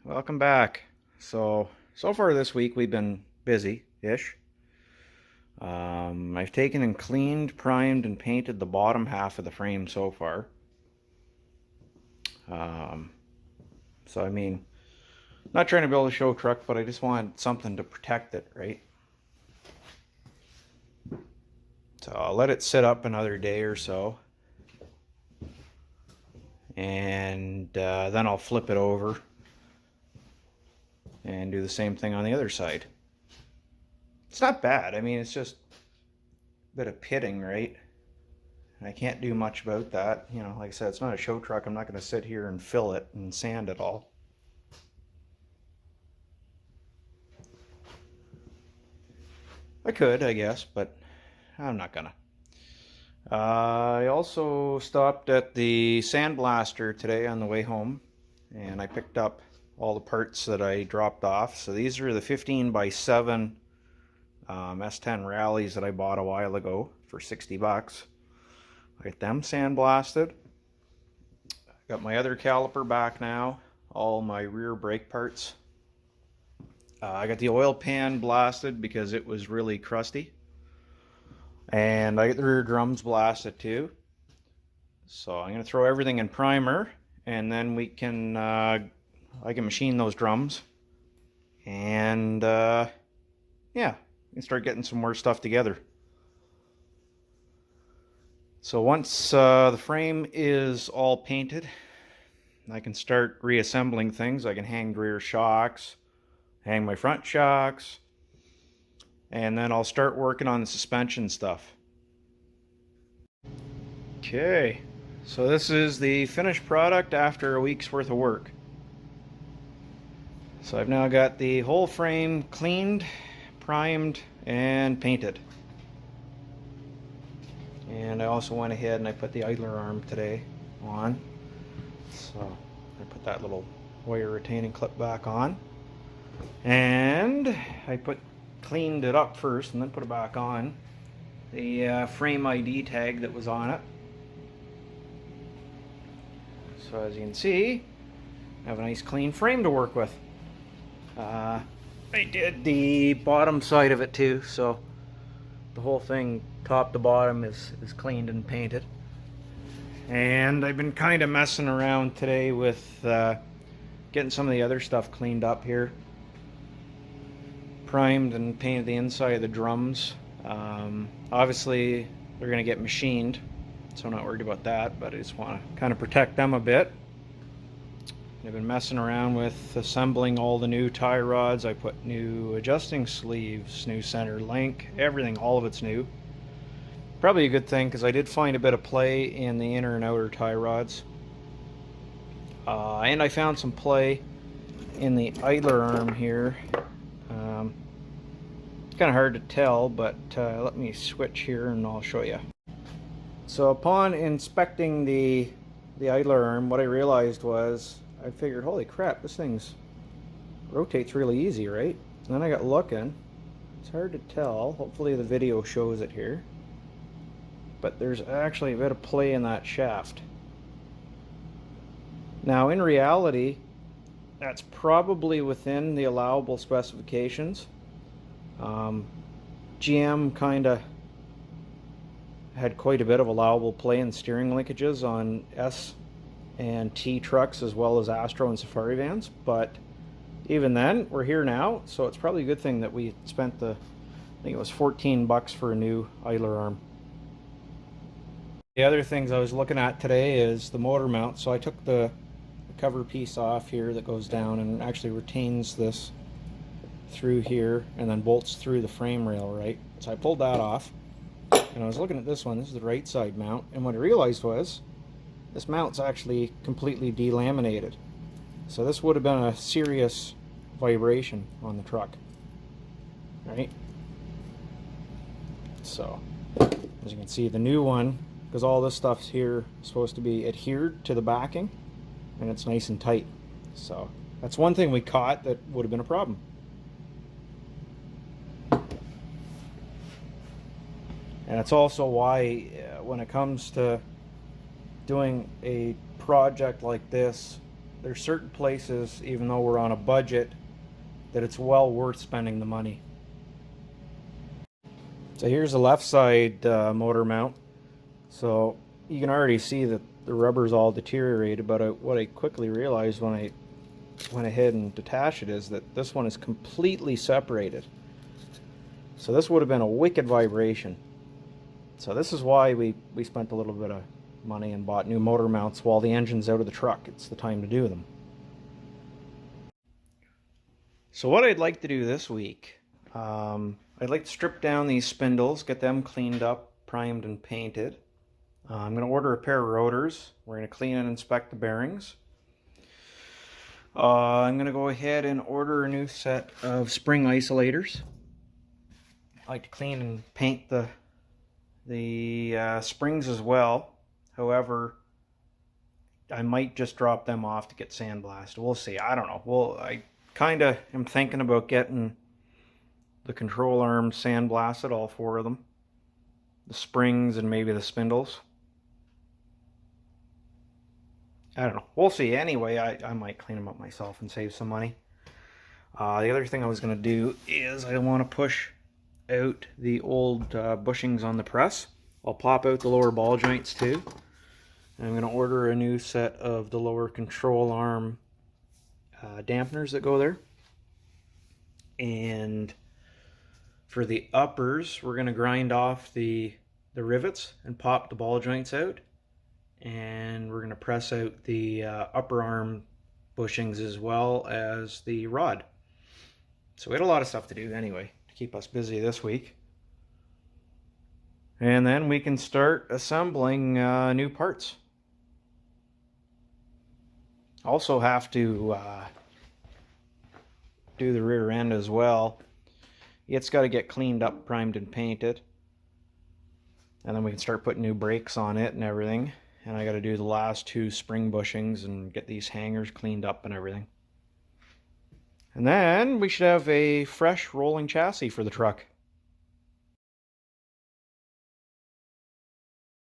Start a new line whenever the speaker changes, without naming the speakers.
Welcome back. So far this week we've been busy-ish. I've taken and cleaned, primed, and painted the bottom half of the frame so far. Um, so I mean, not trying to build a show truck, but I just want something to protect it, right? So I'll let it sit up another day or so. And then I'll flip it over and do the same thing on the other side. It's not bad. I mean, it's just a bit of pitting, right? I can't do much about that. You know, like I said, it's not a show truck. I'm not going to sit here and fill it and sand it all. I could, I guess, but I'm not gonna. I also stopped at the sandblaster today on the way home, and I picked up all the parts that I dropped off. So these are the 15 by 7 S10 rallies that I bought a while ago for 60 bucks. I got them sandblasted. Got my other caliper back now, all my rear brake parts. I got the oil pan blasted because it was really crusty. And I got the rear drums blasted too. So I'm going to throw everything in primer, and then we can, I can machine those drums. And yeah, we can start getting some more stuff together. So once the frame is all painted, I can start reassembling things. I can hang rear shocks, hang my front shocks, and then I'll start working on the suspension stuff. Okay, so this is the finished product after a week's worth of work. So I've now got the whole frame cleaned, primed, and painted. And I also went ahead and I put the idler arm today on. So I put that little wire retaining clip back on. And I cleaned it up first and then put it back on. The frame ID tag that was on it. So as you can see, I have a nice clean frame to work with. I did the bottom side of it too, so the whole thing top to bottom is cleaned and painted. And I've been kind of messing around today with getting some of the other stuff cleaned up here. Primed and painted the inside of the drums. Obviously they're going to get machined, so I'm not worried about that, but I just want to kind of protect them a bit. I've been messing around with assembling all the new tie rods. I put new adjusting sleeves, new center link, everything, all of it's new. Probably a good thing because I did find a bit of play in the inner and outer tie rods. And I found some play in the idler arm here. It's kind of hard to tell, but let me switch here and I'll show you. So upon inspecting the idler arm, what I realized was, I figured, holy crap, this thing's rotates really easy, right? And then I got looking. It's hard to tell. Hopefully the video shows it here. But there's actually a bit of play in that shaft. Now in reality, that's probably within the allowable specifications. GM kind of had quite a bit of allowable play in steering linkages on S and T trucks as well as Astro and Safari vans, but even then, we're here now, so it's probably a good thing that we spent I think it was 14 bucks for a new idler arm. The other things I was looking at today is the motor mount. So I took the cover piece off here that goes down and actually retains this through here and then bolts through the frame rail, right? So I pulled that off and I was looking at this one. This is the right side mount, and what I realized was this mount's actually completely delaminated. So this would have been a serious vibration on the truck, right? So as you can see, the new one, because all this stuff's here, is supposed to be adhered to the backing, and it's nice and tight. So that's one thing we caught that would have been a problem. And it's also why when it comes to doing a project like this there's certain places, even though we're on a budget, that it's well worth spending the money. So here's the left side motor mount. So you can already see that the rubber's all deteriorated, but what I quickly realized when I went ahead and detached it is that this one is completely separated. So this would have been a wicked vibration. So this is why we spent a little bit of money and bought new motor mounts while the engine's out of the truck. It's the time to do them. So what I'd like to do this week, I'd like to strip down these spindles, get them cleaned up, primed and painted. I'm going to order a pair of rotors. We're going to clean and inspect the bearings. I'm going to go ahead and order a new set of spring isolators. I like to clean and paint the springs as well. However, I might just drop them off to get sandblasted. We'll see. I don't know. Well, I kind of am thinking about getting the control arms sandblasted, all four of them. The springs and maybe the spindles. I don't know. We'll see. Anyway, I might clean them up myself and save some money. The other thing I was going to do is I want to push out the old bushings on the press. I'll pop out the lower ball joints too. And I'm going to order a new set of the lower control arm dampeners that go there. And for the uppers, we're going to grind off the rivets and pop the ball joints out. And we're going to press out the upper arm bushings as well as the rod. So we had a lot of stuff to do anyway to keep us busy this week. And then we can start assembling new parts. Also have to do the rear end as well. It's got to get cleaned up, primed and painted. And then we can start putting new brakes on it and everything. And I got to do the last two spring bushings and get these hangers cleaned up and everything. And then we should have a fresh rolling chassis for the truck.